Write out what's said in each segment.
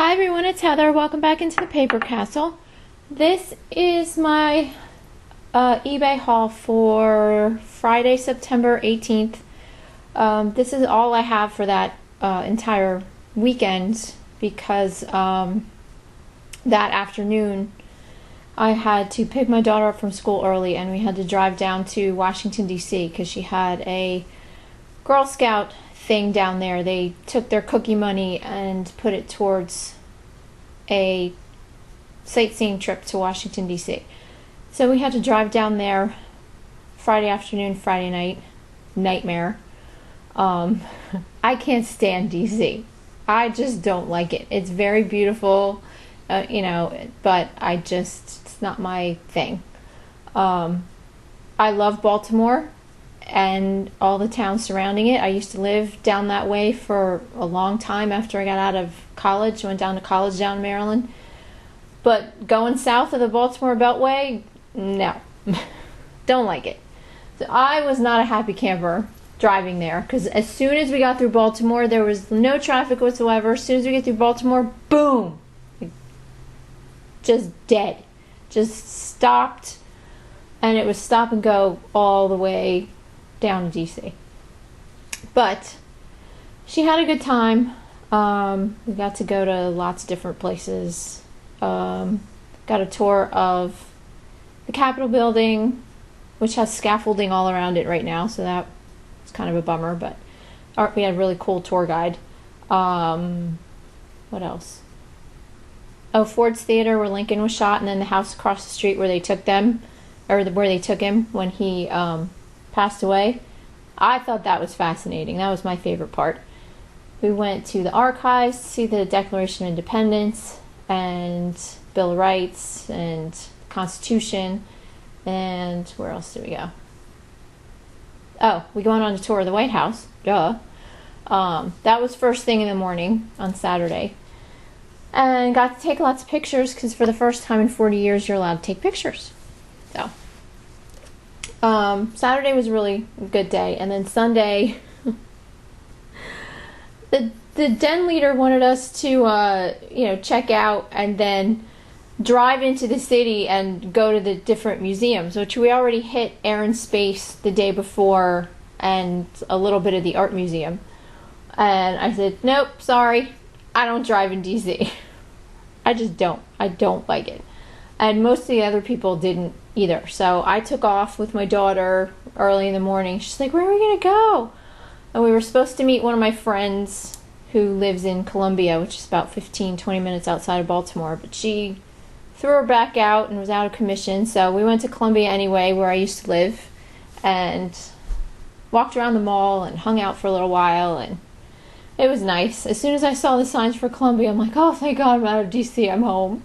Hi everyone, it's Heather. Welcome back into the Paper Castle. This is my eBay haul for Friday, September 18th. This is all I have for that entire weekend because that afternoon I had to pick my daughter up from school early and we had to drive down to Washington, D.C. because she had a Girl Scout thing down there. They took their cookie money and put it towards a sightseeing trip to Washington, D.C. So we had to drive down there Friday afternoon, Friday night. Nightmare. I can't stand D.C. I just don't like it. It's very beautiful, but it's not my thing. I love Baltimore and all the towns surrounding it. I used to live down that way for a long time after I got out of college. Went down to college down in Maryland. But going south of the Baltimore Beltway, no. Don't like it. So I was not a happy camper driving there because as soon as we got through Baltimore, there was no traffic whatsoever. As soon as we get through Baltimore, boom! Just dead. Just stopped. And it was stop and go all the way down to DC. But she had a good time. We got to go to lots of different places. Got a tour of the Capitol building, which has scaffolding all around it right now, so that was kind of a bummer, but we had a really cool tour guide. What else? Oh, Ford's Theater where Lincoln was shot, and then the house across the street where they took them, or where they took him when he passed away. I thought that was fascinating. That was my favorite part. We went to the archives to see the Declaration of Independence and Bill of Rights and Constitution. And where else did we go? Oh, we went on a tour of the White House. Duh. That was first thing in the morning on Saturday. And got to take lots of pictures because for the first time in 40 years you're allowed to take pictures. So Saturday was a really good day, and then Sunday the den leader wanted us to check out and then drive into the city and go to the different museums, which we already hit Air and Space the day before and a little bit of the art museum. And I said, nope, sorry, I don't drive in DC. I just don't. I don't like it. And most of the other people didn't either. So I took off with my daughter early in the morning. She's like, where are we going to go? And we were supposed to meet one of my friends who lives in Columbia, which is about 15-20 minutes outside of Baltimore. But she threw her back out and was out of commission. So we went to Columbia anyway, where I used to live, and walked around the mall and hung out for a little while. And it was nice. As soon as I saw the signs for Columbia, I'm like, oh, thank God I'm out of DC. I'm home.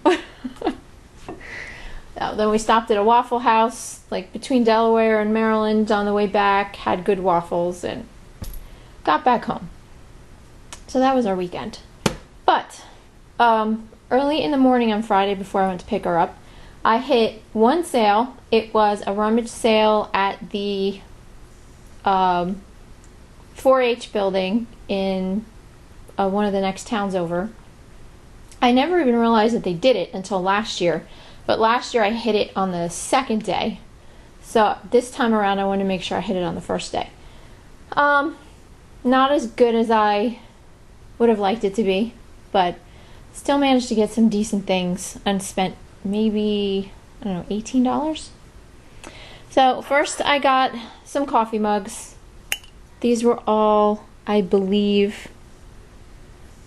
Then we stopped at a Waffle House, like between Delaware and Maryland on the way back, had good waffles, and got back home. So that was our weekend. But early in the morning on Friday before I went to pick her up, I hit one sale. It was a Rummage sale at the 4-H building in one of the next towns over. I never even realized that they did it until last year. But last year I hit it on the second day. So this time around I wanted to make sure I hit it on the first day. Not as good as I would have liked it to be, but still managed to get some decent things and spent maybe, I don't know, $18? So first I got some coffee mugs. These were all, I believe,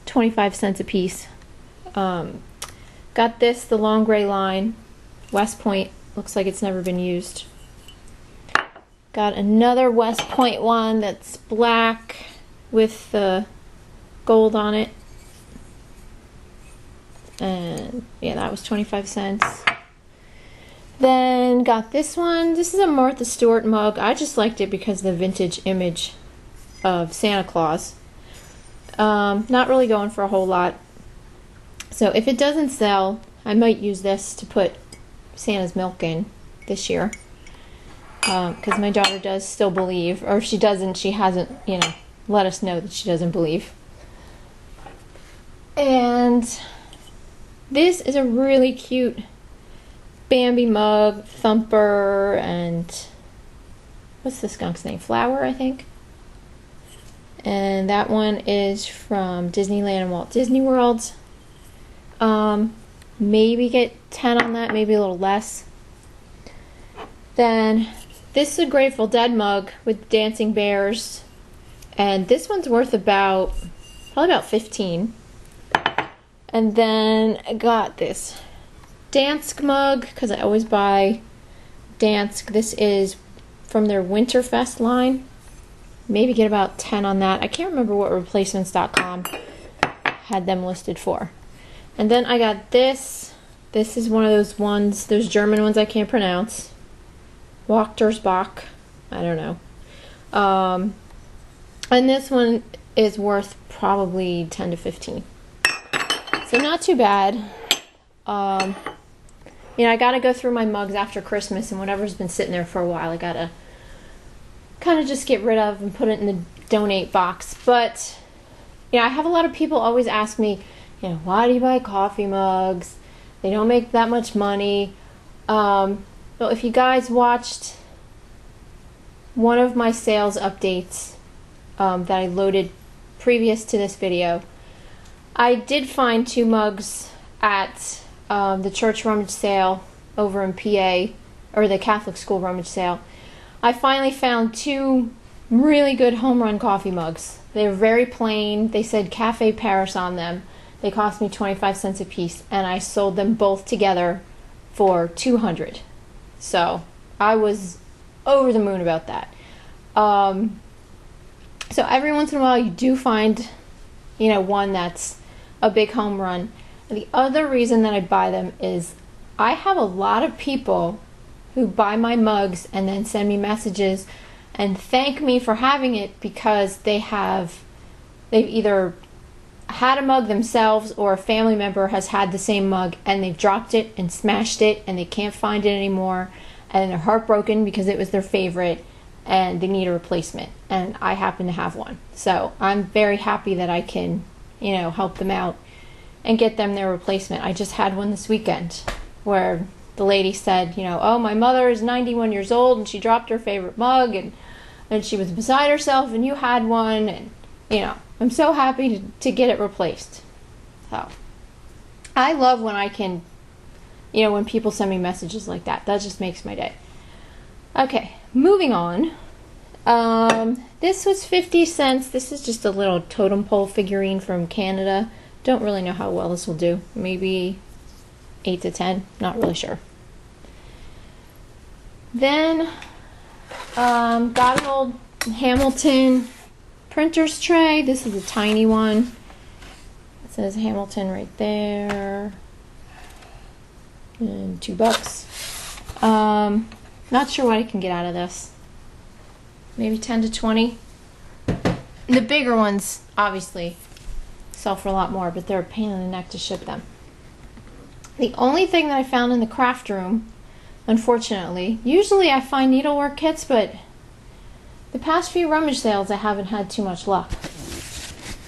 25 cents a piece. Got this, the long gray line, West Point. Looks like it's never been used. Got another West Point one that's black with the gold on it. And yeah, that was 25 cents. Then got this one. This is a Martha Stewart mug. I just liked it because of the vintage image of Santa Claus. Not really going for a whole lot. So if it doesn't sell, I might use this to put Santa's milk in this year. Because my daughter does still believe, or if she doesn't, she hasn't, let us know that she doesn't believe. And This is a really cute Bambi mug, Thumper, and what's the skunk's name? Flower, I think. And that one is from Disneyland and Walt Disney World. Maybe get 10 on that, maybe a little less. Then this is a Grateful Dead mug with dancing bears. And this one's worth probably about 15. And then I got this Dansk mug, because I always buy Dansk. This is from their Winterfest line. Maybe get about 10 on that. I can't remember what replacements.com had them listed for. And then I got this. This is one of those German ones I can't pronounce. Wachtersbach. I don't know. And this one is worth probably 10 to 15. So not too bad. I gotta go through my mugs after Christmas, and whatever's been sitting there for a while, I gotta kind of just get rid of and put it in the donate box. But I have a lot of people always ask me, why do you buy coffee mugs? They don't make that much money. Well, if you guys watched one of my sales updates that I loaded previous to this video, I did find 2 mugs at the church rummage sale over in PA, or the Catholic school rummage sale. I finally found 2 really good home run coffee mugs. They're very plain. They said Cafe Paris on them. They cost me 25 cents a piece, and I sold them both together for $200. So I was over the moon about that. So every once in a while you do find, one that's a big home run. And the other reason that I buy them is I have a lot of people who buy my mugs and then send me messages and thank me for having it because they've either had a mug themselves or a family member has had the same mug and they've dropped it and smashed it and they can't find it anymore and they're heartbroken because it was their favorite and they need a replacement, and I happen to have one. So I'm very happy that I can, help them out and get them their replacement. I just had one this weekend where the lady said, oh, my mother is 91 years old and she dropped her favorite mug and she was beside herself and you had one, and I'm so happy to get it replaced. So I love when I can, when people send me messages like that. That just makes my day. Okay, moving on. This was 50 cents. This is just a little totem pole figurine from Canada. Don't really know how well this will do. Maybe 8 to 10. Not really sure. Then got an old Hamilton printer's tray. This is a tiny one. It says Hamilton right there. And $2. Not sure what I can get out of this. Maybe 10 to 20. The bigger ones obviously sell for a lot more, but they're a pain in the neck to ship them. The only thing that I found in the craft room, unfortunately, usually I find needlework kits, but the past few rummage sales I haven't had too much luck.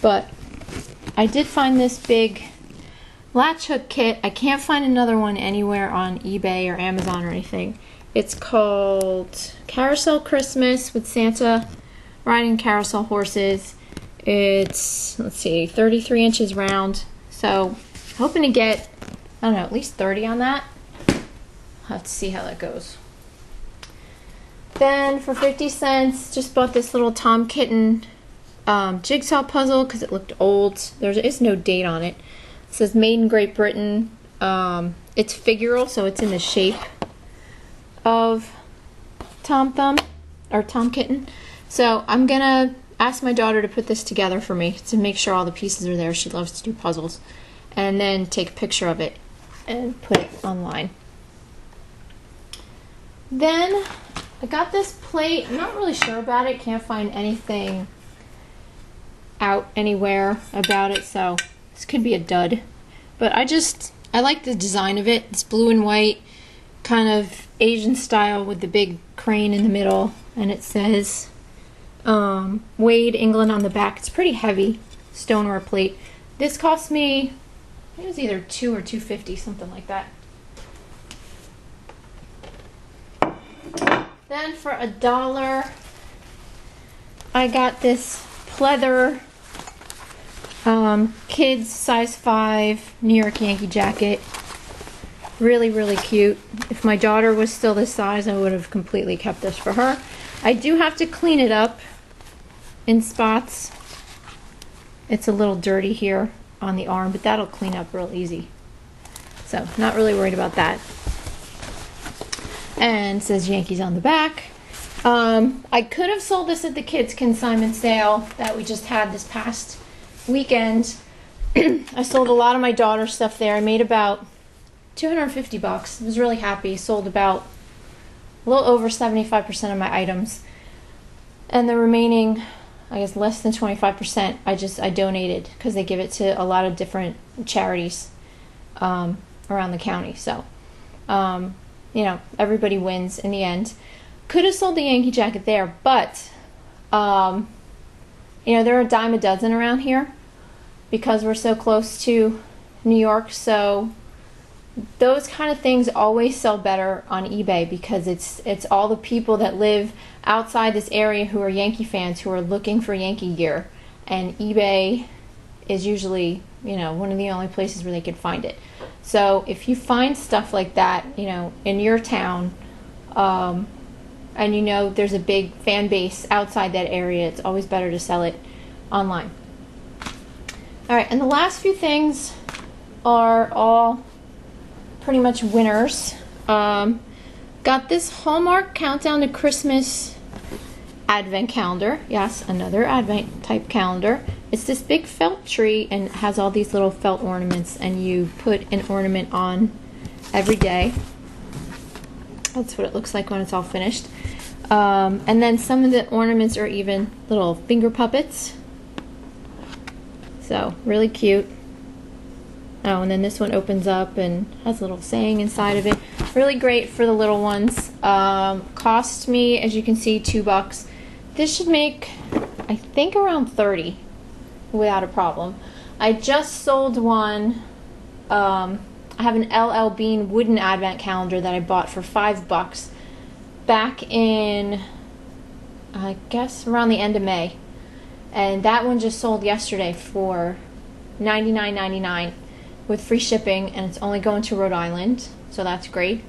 But I did find this big latch hook kit. I can't find another one anywhere on eBay or Amazon or anything. It's called Carousel Christmas with Santa riding carousel horses. It's, 33 inches round. So hoping to get, at least 30 on that. I'll have to see how that goes. Then for 50 cents, just bought this little Tom Kitten jigsaw puzzle because it looked old. There is no date on it. It says made in Great Britain. It's figural, so it's in the shape of Tom Kitten. So I'm gonna ask my daughter to put this together for me to make sure all the pieces are there. She loves to do puzzles. And then take a picture of it and put it online. Then I got this plate. I'm not really sure about it. Can't find anything out anywhere about it, so this could be a dud. But I like the design of it. It's blue and white, kind of Asian style with the big crane in the middle, and it says Wade, England on the back. It's pretty heavy stoneware plate. This cost me, it was either $2 or $2.50, something like that. Then for $1, I got this pleather kids size 5 New York Yankee jacket. Really, really cute. If my daughter was still this size, I would have completely kept this for her. I do have to clean it up in spots. It's a little dirty here on the arm, but that'll clean up real easy. So, not really worried about that. And it says Yankees on the back. I could have sold this at the kids' consignment sale that we just had this past weekend. I sold a lot of my daughter's stuff there. I made about $250. I was really happy. Sold about a little over 75% of my items. And the remaining, I guess less than 25%, I donated because they give it to a lot of different charities around the county. So, you know, everybody wins in the end. Could have sold the Yankee jacket there, but, you know, there are a dime a dozen around here because we're so close to New York. So those kind of things always sell better on eBay because it's all the people that live outside this area who are Yankee fans who are looking for Yankee gear. And eBay is usually, you know, one of the only places where they can find it. So if you find stuff like that, you know, in your town, and you know there's a big fan base outside that area, it's always better to sell it online. Alright, and the last few things are all pretty much winners. Got this Hallmark Countdown to Christmas advent calendar. Yes, another advent type calendar. It's this big felt tree and it has all these little felt ornaments, and you put an ornament on every day. That's what it looks like when it's all finished. And then some of the ornaments are even little finger puppets. So, really cute. Oh, and then this one opens up and has a little saying inside of it. Really great for the little ones. Cost me, as you can see, $2. This should make, I think, around 30 without a problem. I just sold one. I have an LL Bean wooden advent calendar that I bought for $5 back in, I guess, around the end of May. And that one just sold yesterday for $99.99 with free shipping, and it's only going to Rhode Island, so that's great.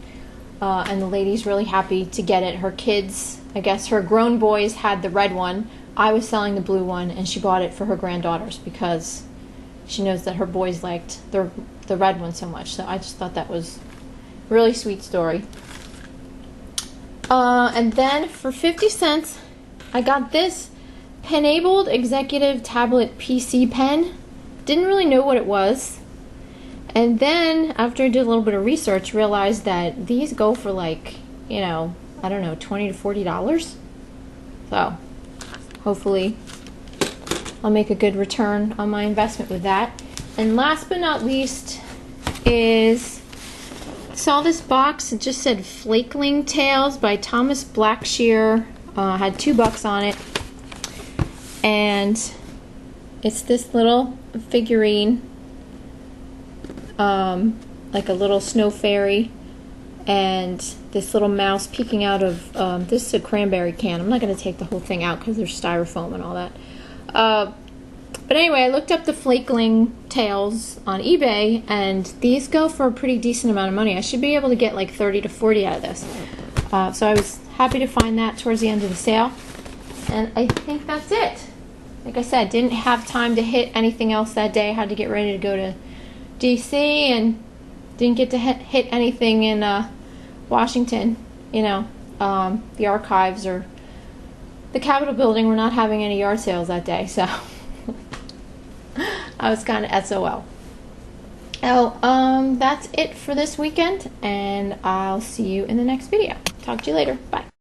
And the lady's really happy to get it. Her kids, I guess her grown boys had the red one. I was selling the blue one, and she bought it for her granddaughters because she knows that her boys liked the red one so much. So I just thought that was a really sweet story. And then for 50 cents, I got this Penabled Executive Tablet PC pen. Didn't really know what it was. And then, after I did a little bit of research, realized that these go for like, you know, I don't know, $20 to $40. So, hopefully, I'll make a good return on my investment with that. And last but not least is, saw this box. It just said Flakeling Tales by Thomas Blackshear. Had $2 on it. And it's this little figurine. Like a little snow fairy, and this little mouse peeking out of, this is a cranberry can. I'm not going to take the whole thing out because there's styrofoam and all that. But anyway, I looked up the Flakeling Tales on eBay, and these go for a pretty decent amount of money. I should be able to get like 30 to 40 out of this. So I was happy to find that towards the end of the sale. And I think that's it. Like I said, didn't have time to hit anything else that day. Had to get ready to go to DC and didn't get to hit anything in Washington. You know, the archives or the Capitol building were not having any yard sales that day, so I was kind of SOL. Oh, that's it for this weekend, and I'll see you in the next video. Talk to you later. Bye.